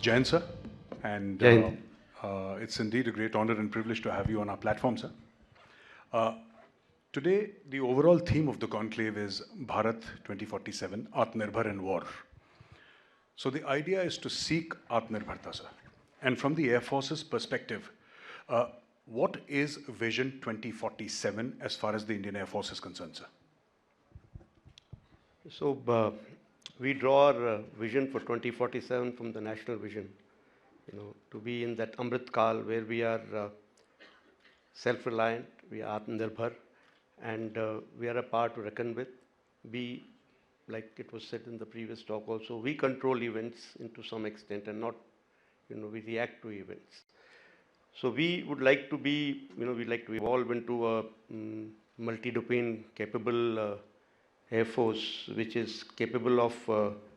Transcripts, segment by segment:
Jain, sir. And Jain. It's indeed a great honor and privilege to have you on our platform, sir. Today, the overall theme of the conclave is Bharat 2047, Atmanirbhar and War. So the idea is to seek Atmanirbharta, sir. And from the Air Force's perspective, what is Vision 2047 as far as the Indian Air Force is concerned, sir? So we draw our vision for 2047 from the national vision, to be in that Amrit Kal where we are self-reliant, we are Atmanirbhar, and we are a power to reckon with. We, like it was said in the previous talk also, we control events to some extent and not, we react to events. So we would like to be, we'd like to evolve into a multi-domain capable Air Force, which is capable of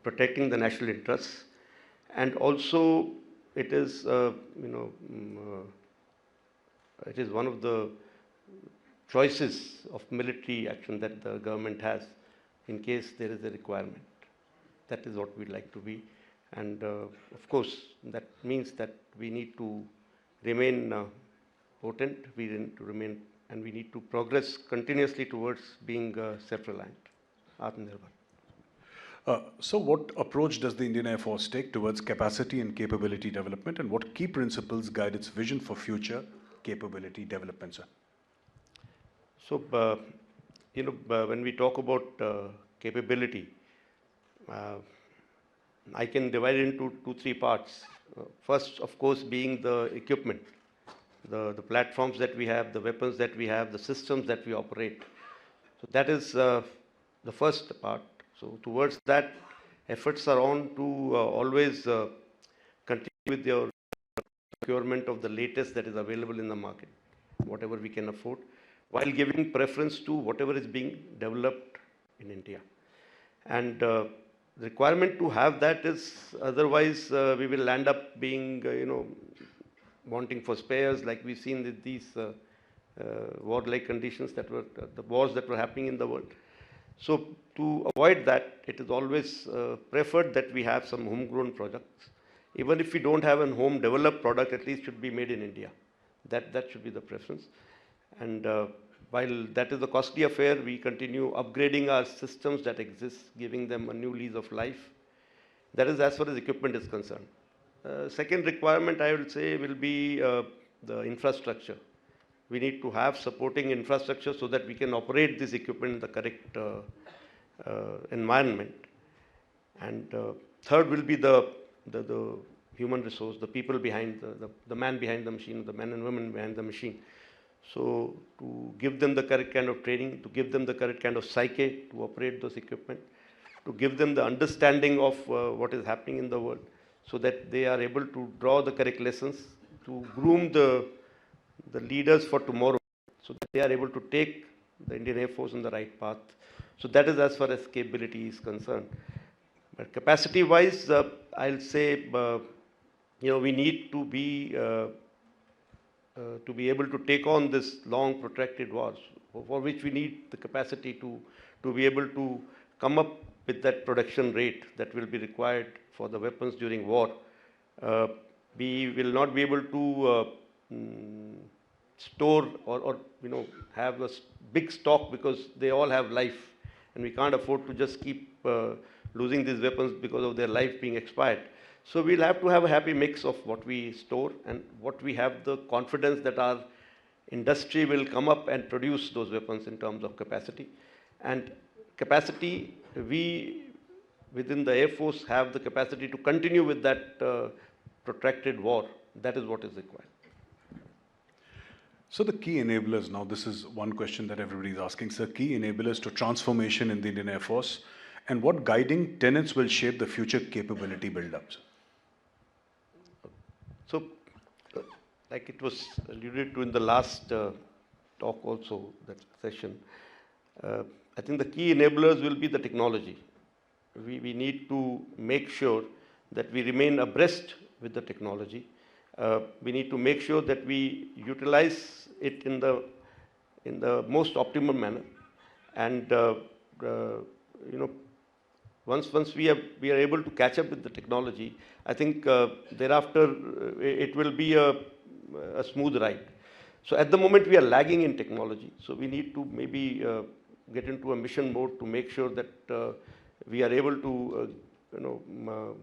protecting the national interests, and also it is, it is one of the choices of military action that the government has in case there is a requirement. That is what we'd like to be, and of course that means that we need to remain potent, we need to remain, and we need to progress continuously towards being self-reliant. So what approach does the Indian Air Force take towards capacity and capability development, and what key principles guide its vision for future capability development, sir? So, when we talk about capability, I can divide it into three parts. First, of course, being the equipment, the platforms that we have, the weapons that we have, the systems that we operate. So that is the first part. So towards that, efforts are on to always continue with your procurement of the latest that is available in the market, whatever we can afford, while giving preference to whatever is being developed in India. And the requirement to have that is, otherwise we will end up being, wanting for spares, like we've seen with these war-like conditions that were, the wars that were happening in the world. So to avoid that, it is always preferred that we have some homegrown products. Even if we don't have a home-developed product, at least should be made in India. That should be the preference. And while that is a costly affair, we continue upgrading our systems that exist, giving them a new lease of life. That is as far as equipment is concerned. Second requirement, I would say, will be the infrastructure. We need to have supporting infrastructure so that we can operate this equipment in the correct environment. And third will be the human resource, the people behind, the man behind the machine, the men and women behind the machine. So to give them the correct kind of training, to give them the correct kind of psyche to operate those equipment, to give them the understanding of what is happening in the world, so that they are able to draw the correct lessons, to groom the leaders for tomorrow, so that they are able to take the Indian Air Force on the right path. So that is as far as capability is concerned. But capacity-wise, I'll say, we need to be able to take on this long protracted wars, for which we need the capacity to be able to come up with that production rate that will be required for the weapons during war. We will not be able to store or have a big stock, because they all have life, and we can't afford to just keep losing these weapons because of their life being expired. So we'll have to have a happy mix of what we store and what we have the confidence that our industry will come up and produce those weapons in terms of capacity. And capacity, we within the Air Force have the capacity to continue with that protracted war. That is what is required. So the key enablers, now this is one question that everybody is asking, sir, key enablers to transformation in the Indian Air Force, and what guiding tenets will shape the future capability build-ups? So, like it was alluded to in the last talk also, that session, I think the key enablers will be the technology. We need to make sure that we remain abreast with the technology. We need to make sure that we utilize it in the most optimum manner, and once we are able to catch up with the technology, I think thereafter it will be a smooth ride. So at the moment we are lagging in technology. So we need to maybe get into a mission mode to make sure that we are able to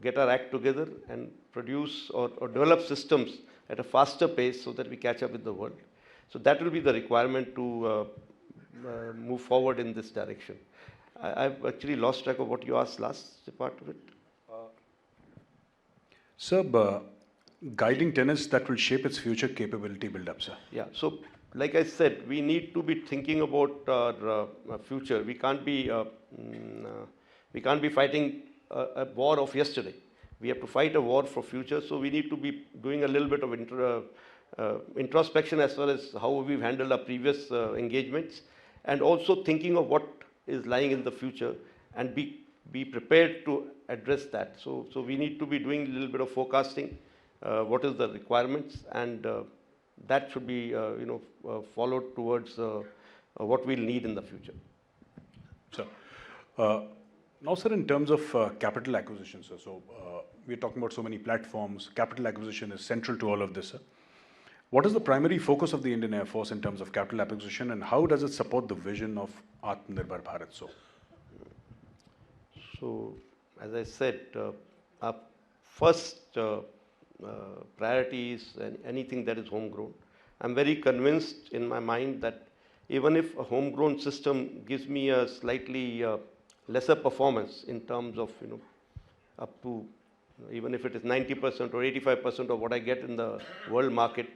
get our act together and produce or develop systems at a faster pace so that we catch up with the world. So that will be the requirement to move forward in this direction. I've actually lost track of what you asked last part of it. Sir, guiding tenets that will shape its future capability build-up, sir. Yeah, so like I said, we need to be thinking about our future. We can't be fighting a war of yesterday. We have to fight a war for future, so we need to be doing a little bit of introspection as far as how we've handled our previous engagements, and also thinking of what is lying in the future and be prepared to address that. So we need to be doing a little bit of forecasting, what is the requirements, and that should be followed towards what we'll need in the future. Sir, now sir, in terms of capital acquisition, sir, so we're talking about so many platforms. Capital acquisition is central to all of this, sir. What is the primary focus of the Indian Air Force in terms of capital acquisition, and how does it support the vision of Atmanirbhar Bharat? So, as I said, our first priority is anything that is homegrown. I'm very convinced in my mind that even if a homegrown system gives me a slightly lesser performance in terms of up to even if it is 90% or 85% of what I get in the world market,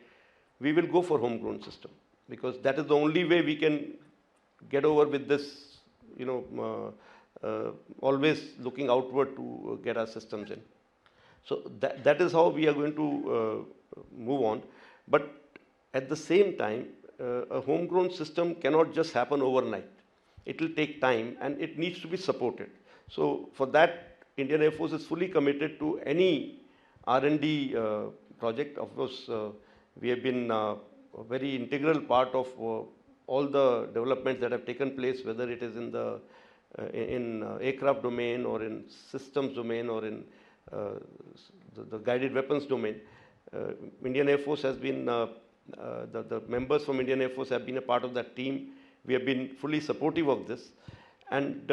we will go for homegrown system, because that is the only way we can get over with this, always looking outward to get our systems in. So that is how we are going to move on. But at the same time, a homegrown system cannot just happen overnight. It will take time and it needs to be supported. So for that, Indian Air Force is fully committed to any R&D project. Of course, we have been a very integral part of all the developments that have taken place, whether it is in the aircraft domain or in systems domain or in the guided weapons domain. Indian Air Force has been, the members from Indian Air Force have been a part of that team. We have been fully supportive of this. And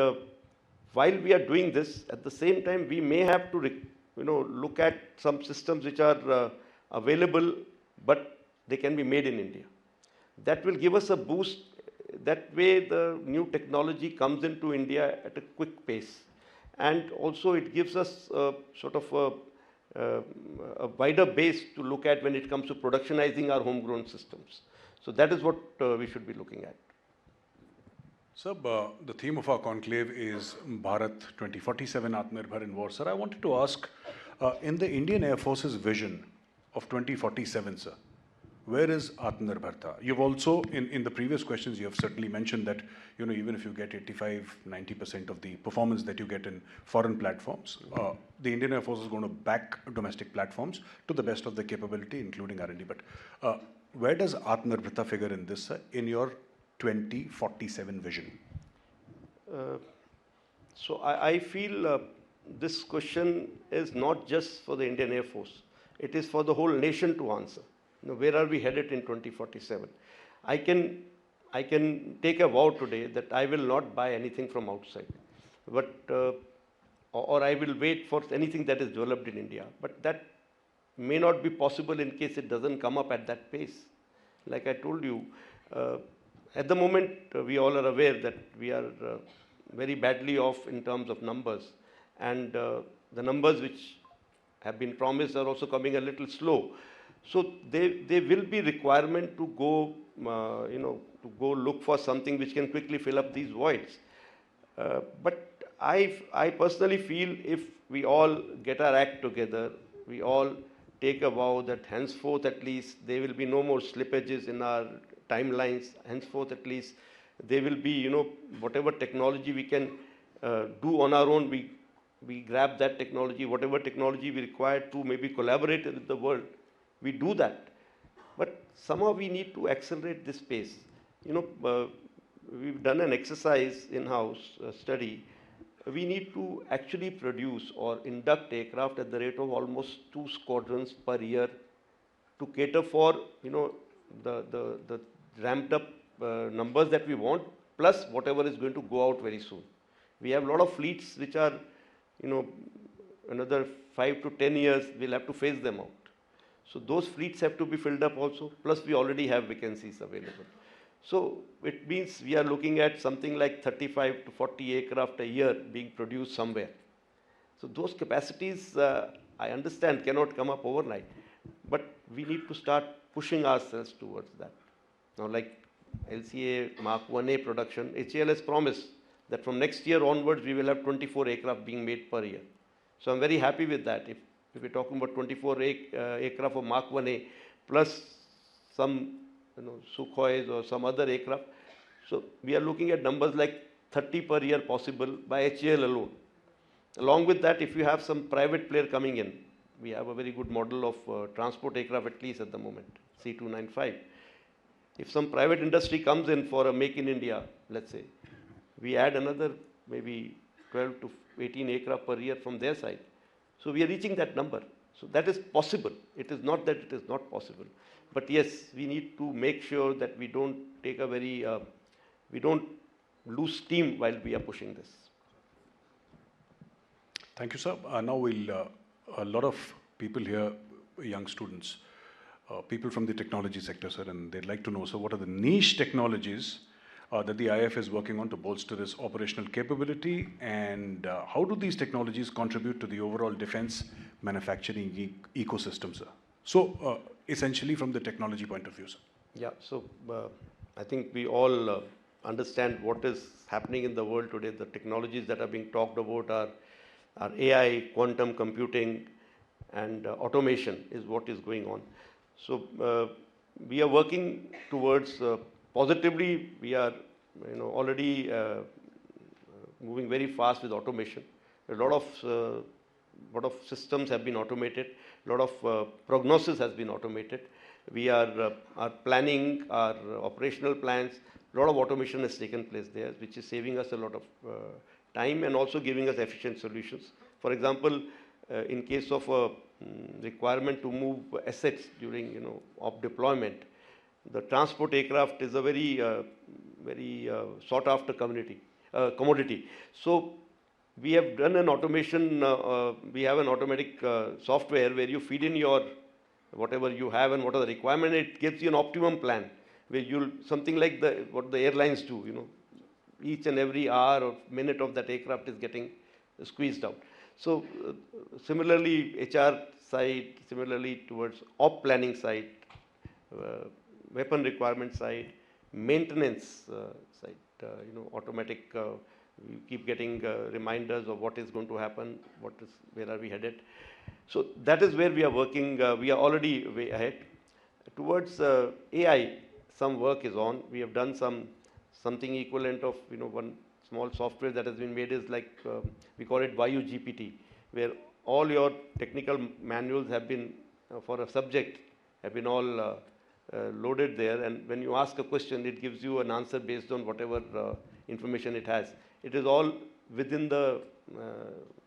while we are doing this, at the same time, we may have to look at some systems which are available, but they can be made in India. That will give us a boost. That way the new technology comes into India at a quick pace. And also it gives us sort of a wider base to look at when it comes to productionizing our homegrown systems. So that is what we should be looking at. Sir, the theme of our conclave is Bharat 2047, Atmanirbhar in War. Sir, I wanted to ask, in the Indian Air Force's vision of 2047, sir, where is Atmanirbharta? You've also, in the previous questions, you have certainly mentioned that, even if you get 85-90% of the performance that you get in foreign platforms, the Indian Air Force is going to back domestic platforms to the best of the capability, including R&D. But where does Atmanirbharta figure in this, sir, in your 2047 vision? So I feel this question is not just for the Indian Air Force. It is for the whole nation to answer. Where are we headed in 2047? I can take a vow today that I will not buy anything from outside, but or I will wait for anything that is developed in India. But that may not be possible in case it doesn't come up at that pace. Like I told you, at the moment we all are aware that we are very badly off in terms of numbers, and the numbers which have been promised are also coming a little slow. So there will be requirement to go, to go look for something which can quickly fill up these voids. But I personally feel if we all get our act together, we all take a vow that henceforth at least there will be no more slippages in our timelines. Henceforth at least there will be, whatever technology we can do on our own, we grab that technology, whatever technology we require to maybe collaborate with the world, we do that. But somehow we need to accelerate this pace. We've done an exercise in-house study we need to actually produce or induct aircraft at the rate of almost 2 squadrons per year to cater for, the ramped up numbers that we want, plus whatever is going to go out very soon. We have a lot of fleets which are, another 5 to 10 years, we'll have to phase them out. So those fleets have to be filled up also, plus we already have vacancies available. So it means we are looking at something like 35 to 40 aircraft a year being produced somewhere. So those capacities, I understand, cannot come up overnight, but we need to start pushing ourselves towards that. Now, like LCA Mark 1A production, HAL has promised that from next year onwards, we will have 24 aircraft being made per year. So I'm very happy with that. If we're talking about 24 aircraft of Mark 1A, plus some Sukhois or some other aircraft. So we are looking at numbers like 30 per year possible by HAL alone. Along with that, if you have some private player coming in, we have a very good model of transport aircraft at least at the moment, C295. If some private industry comes in for a Make in India, let's say, we add another maybe 12 to 18 aircraft per year from their side. So we are reaching that number. So that is possible. It is not that it is not possible. But yes, we need to make sure that we don't take a very, we don't lose steam while we are pushing this. Thank you, sir. Now we'll, a lot of people here, young students, people from the technology sector, sir, and they'd like to know, sir, what are the niche technologies that the IAF is working on to bolster its operational capability, and how do these technologies contribute to the overall defense manufacturing ecosystem, sir? So, essentially from the technology point of view, sir. Yeah, so I think we all understand what is happening in the world today. The technologies that are being talked about are AI, quantum computing, and automation is what is going on. So we are working towards positively. We are already moving very fast with automation. A lot of systems have been automated. A lot of prognosis has been automated. We are planning our operational plans. A lot of automation has taken place there, which is saving us a lot of time and also giving us efficient solutions. For example, in case of a requirement to move assets during op deployment, the transport aircraft is a very sought after commodity. So we have done an automation. We have an automatic software where you feed in your whatever you have and what are the requirements. It gives you an optimum plan where you'll something like what the airlines do. Each and every hour or minute of that aircraft is getting squeezed out. So similarly, HR side, similarly towards op planning side, weapon requirement side, maintenance side, automatic. We keep getting reminders of what is going to happen, where are we headed. So that is where we are working. We are already way ahead. Towards AI, some work is on. We have done something equivalent of one small software that has been made is like we call it Vayu GPT, where all your technical manuals have been for a subject have been all loaded there, and when you ask a question, it gives you an answer based on whatever information it has. It is all within the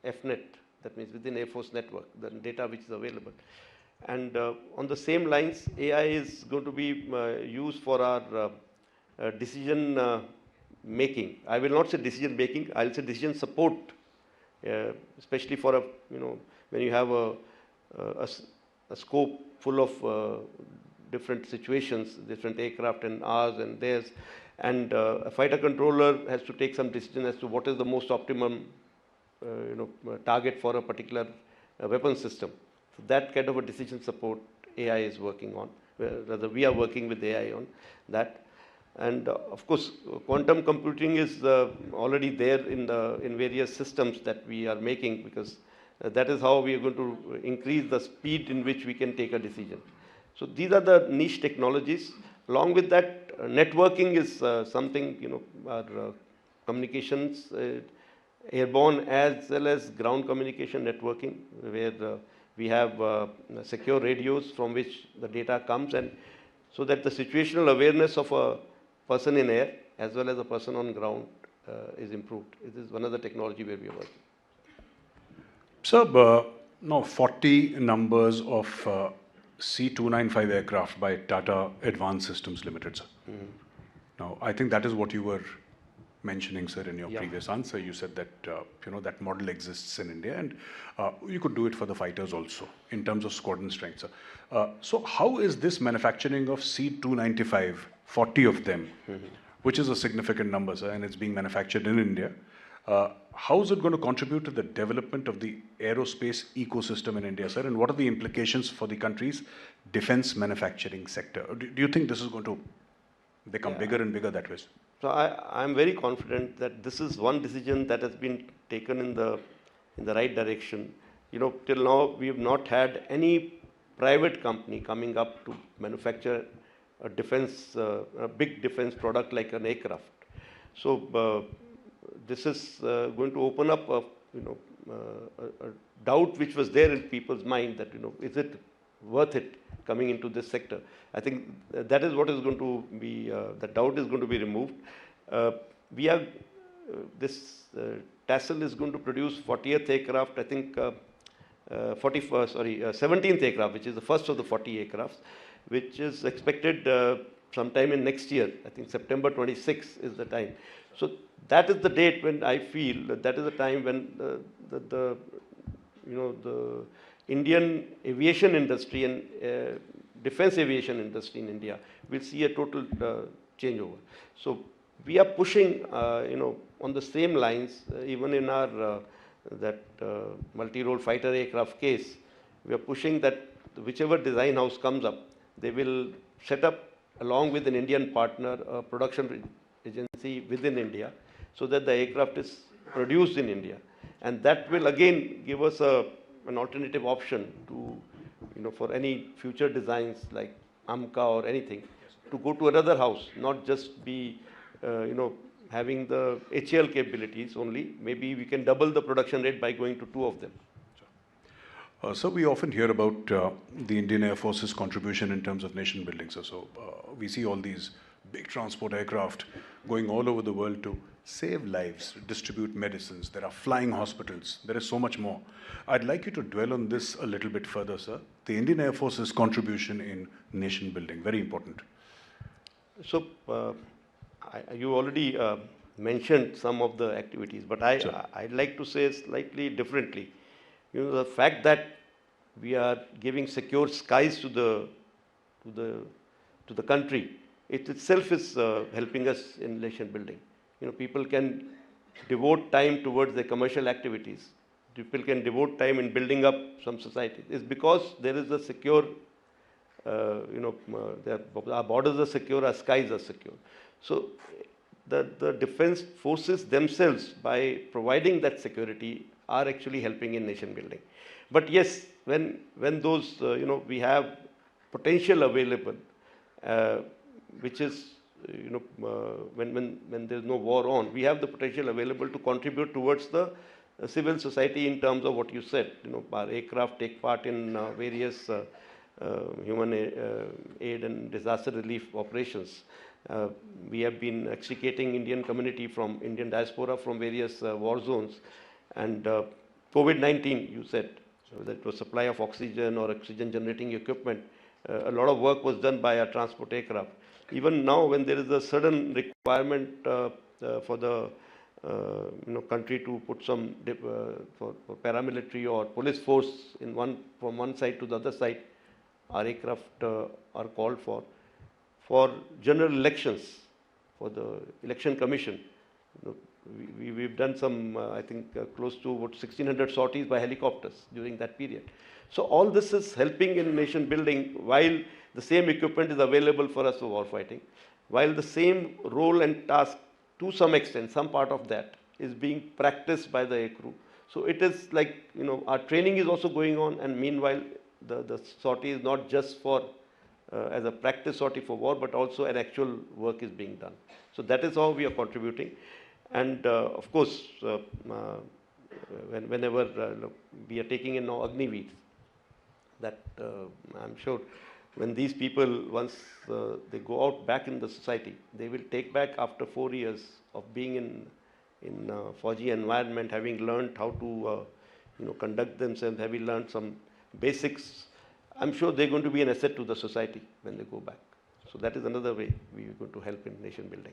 FNet, that means within Air Force network, the data which is available. And on the same lines, AI is going to be used for our decision making. I will not say decision making, I'll say decision support, especially for when you have a scope full of different situations, different aircraft and ours and theirs, and a fighter controller has to take some decision as to what is the most optimum target for a particular weapon system. So that kind of a decision support AI is working on, rather we are working with AI on that. And of course, quantum computing is already there in various systems that we are making, because that is how we are going to increase the speed in which we can take a decision. So these are the niche technologies. Along with that, networking is something, our communications, airborne as well as ground communication networking, where we have secure radios from which the data comes, and so that the situational awareness of a person in air as well as a person on ground is improved. It is one of the technology where we are working. Sir, now 40 numbers of C-295 aircraft by Tata Advanced Systems Limited, sir. Now, I think that is what you were mentioning, sir, in your previous answer. You said that that model exists in India, and you could do it for the fighters also in terms of squadron strength, sir. So, how is this manufacturing of C-295, 40 of them, which is a significant number, sir, and it's being manufactured in India? How is it going to contribute to the development of the aerospace ecosystem in India, sir? And what are the implications for the country's defense manufacturing sector? Do you think this is going to become bigger and bigger that way? So I'm very confident that this is one decision that has been taken in the right direction. Till now we have not had any private company coming up to manufacture a big defense product like an aircraft. So this is going to open up a doubt which was there in people's mind that is it worth it coming into this sector. I think that is what is going to be, the doubt is going to be removed. This Tassel is going to produce 40th aircraft, I think 17th aircraft, which is the first of the 40 aircrafts, which is expected sometime in next year. I think September 26 is the time. So that is the date when I feel that is the time when the Indian aviation industry and defense aviation industry in India will see a total changeover. So we are pushing, on the same lines, even in our multi-role fighter aircraft case. We are pushing that whichever design house comes up, they will set up along with an Indian partner a production agency within India, so that the aircraft is produced in India, and that will again give us an alternative option to, for any future designs like AMCA or anything, to go to another house, not just be, having the HAL capabilities only. Maybe we can double the production rate by going to 2 of them. So we often hear about the Indian Air Force's contribution in terms of nation building. So we see all these big transport aircraft going all over the world to save lives, distribute medicines. There are flying hospitals. There is so much more. I'd like you to dwell on this a little bit further, sir. The Indian Air Force's contribution in nation building, very important. So you already mentioned some of the activities, but I'd like to say slightly differently. The fact that we are giving secure skies to the country, it itself is helping us in nation building. People can devote time towards their commercial activities. People can devote time in building up some society. It's because there is a secure, our borders are secure, our skies are secure. So the defense forces themselves, by providing that security, are actually helping in nation building. But yes, when those, we have potential available, which is, when there's no war on, we have the potential available to contribute towards the civil society in terms of what you said. Our aircraft take part in various human aid and disaster relief operations. We have been extricating Indian community from Indian diaspora from various war zones. And COVID-19, you said, so that was supply of oxygen or oxygen generating equipment. A lot of work was done by our transport aircraft. Even now, when there is a sudden requirement for the country to put some for paramilitary or police force from one side to the other side, our aircraft are called for general elections, for the election commission. We've done some, I think, close to 1,600 sorties by helicopters during that period. So all this is helping in nation building, while the same equipment is available for us for war fighting, while the same role and task, to some extent, some part of that is being practiced by the aircrew. So it is like, our training is also going on, and meanwhile, the sortie is not just for as a practice sortie for war, but also an actual work is being done. So that is how we are contributing. And of course, whenever we are taking in now Agniveer, that I'm sure when these people, once they go out back in the society, they will take back after 4 years of being in in Fauji environment, having learned how to conduct themselves, having learned some basics, I'm sure they're going to be an asset to the society when they go back. So that is another way we are going to help in nation building.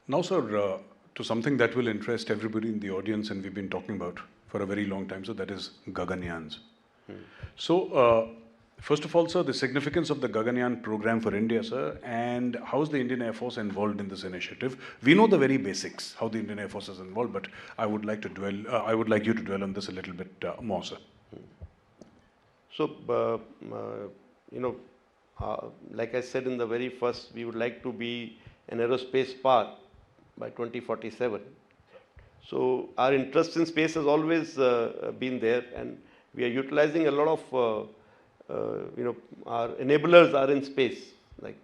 Now, sir, to something that will interest everybody in the audience and we've been talking about for a very long time, so that is Gaganyaans. So, first of all, sir, the significance of the Gaganyaan program for India, sir, and how is the Indian Air Force involved in this initiative? We know the very basics, how the Indian Air Force is involved, but I would like to dwell, I would like you to dwell on this a little bit more, sir. So, like I said in the very first, we would like to be an aerospace power by 2047. So our interest in space has always been there, and we are utilizing a lot of, our enablers are in space, like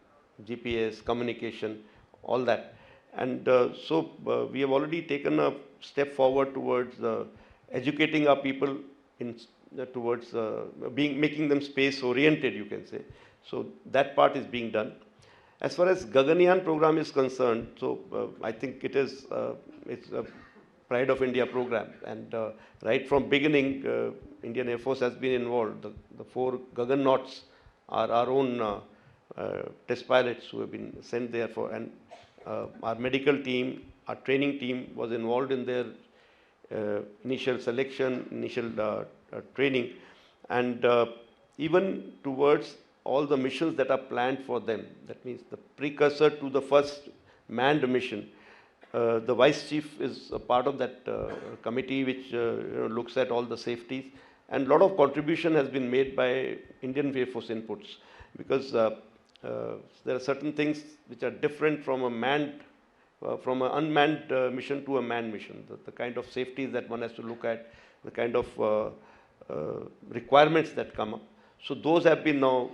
GPS, communication, all that. And so we have already taken a step forward towards educating our people towards making them space oriented, you can say. So that part is being done. As far as Gaganyaan program is concerned, so I think it's a Pride of India program, and right from beginning, Indian Air Force has been involved. The 4 Gagannauts are our own test pilots who have been sent there for, and our medical team, our training team was involved in their initial selection, initial training, and even towards all the missions that are planned for them. That means the precursor to the first manned mission. The Vice Chief is a part of that committee which looks at all the safeties, and a lot of contribution has been made by Indian Air Force inputs, because there are certain things which are different from a manned, from an unmanned mission to a manned mission. The kind of safeties that one has to look at, the kind of requirements that come up. So those have been now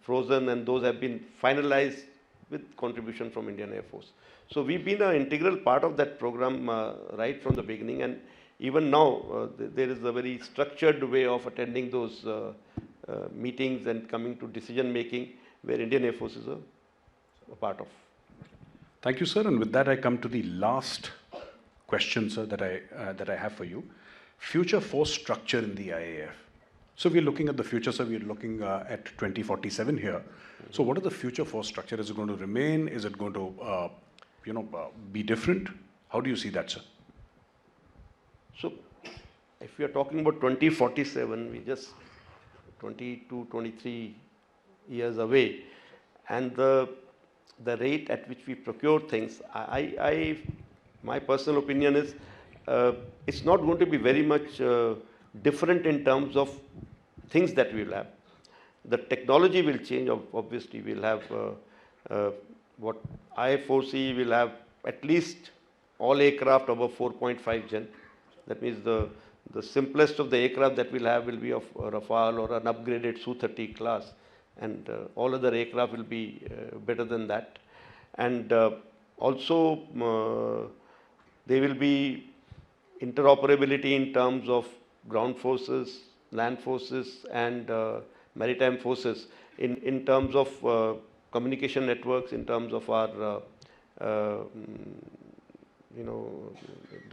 frozen, and those have been finalized with contribution from Indian Air Force. So we've been an integral part of that program right from the beginning, and even now there is a very structured way of attending those meetings and coming to decision making, where Indian Air Force is a part of. Thank you, sir. And with that, I come to the last question, sir, that I have for you. Future force structure in the IAF. So we're looking at the future, sir. We're looking at 2047 here. So what is the future force structure? Is it going to remain? Is it going to, be different? How do you see that, sir? So if we are talking about 2047, we just 22, 23 years away, and the rate at which we procure things, my personal opinion is it's not going to be very much different in terms of things that we will have. The technology will change, obviously. We'll have what I foresee, we'll have at least all aircraft above 4.5 gen. That means the simplest of the aircraft that we'll have will be of Rafale or an upgraded Su-30 class, and all other aircraft will be better than that. And also there will be interoperability in terms of ground forces, land forces, and maritime forces in terms of communication networks, in terms of our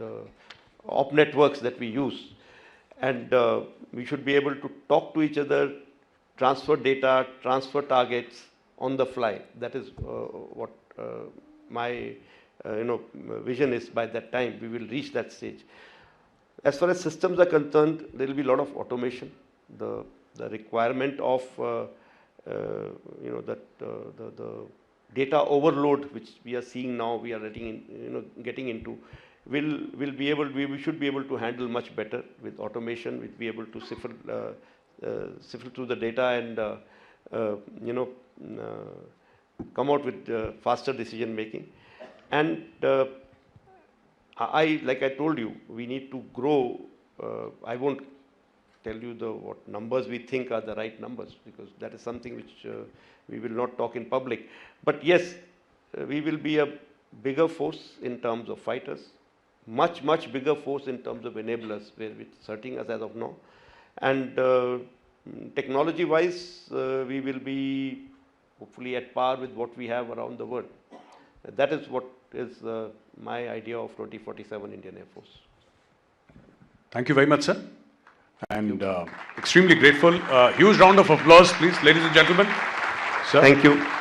the op networks that we use, and we should be able to talk to each other, transfer data, transfer targets on the fly. That is what my vision is. By that time we will reach that stage. As far as systems are concerned, there will be a lot of automation. The requirement of the data overload which we are seeing now, we are getting into, we should be able to handle much better with automation. We'll be able to sift through the data and come out with faster decision making. And like I told you, we need to grow. I won't tell you what numbers we think are the right numbers, because that is something which we will not talk in public. But yes, we will be a bigger force in terms of fighters, much bigger force in terms of enablers, where it's hurting us as of now. And technology wise, we will be hopefully at par with what we have around the world. That is what is my idea of 2047 Indian Air Force. Thank you very much, sir. And extremely grateful. Huge round of applause, please, ladies and gentlemen. Sir. Thank you.